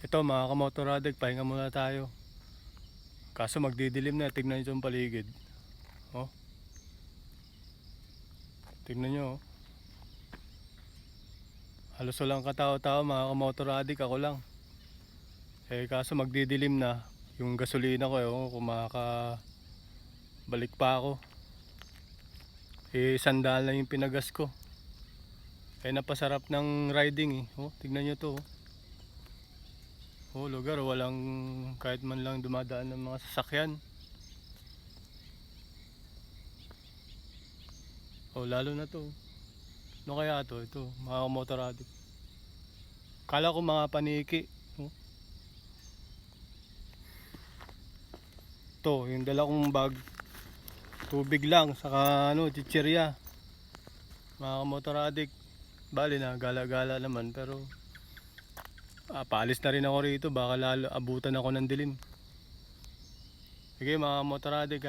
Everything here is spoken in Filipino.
Ito mga kamotoradik, pahinga muna tayo. Kaso magdidilim na, tignan nyo itong paligid. Oh, tignan nyo. Halos walang katao-tao mga kamotoradik, ako lang. Kaso magdidilim na. Yung gasolina ko, kung makakabalik pa ako. Sandal na yung pinagas ko. Napasarap ng riding tignan nyo to. Lugar, walang kahit man lang dumadaan ng mga sasakyan. Lalo na to. Ano kaya to? Ito, mga kamotoradik. Kala ko mga paniki. Ito, yung dala kong bag. Tubig lang, saka chichirya. Mga kamotoradik. Bali na, gala-gala naman. Pero, paalis na rin ako rito. Baka lalo abutan ako ng dilim. Sige mga kamotoradik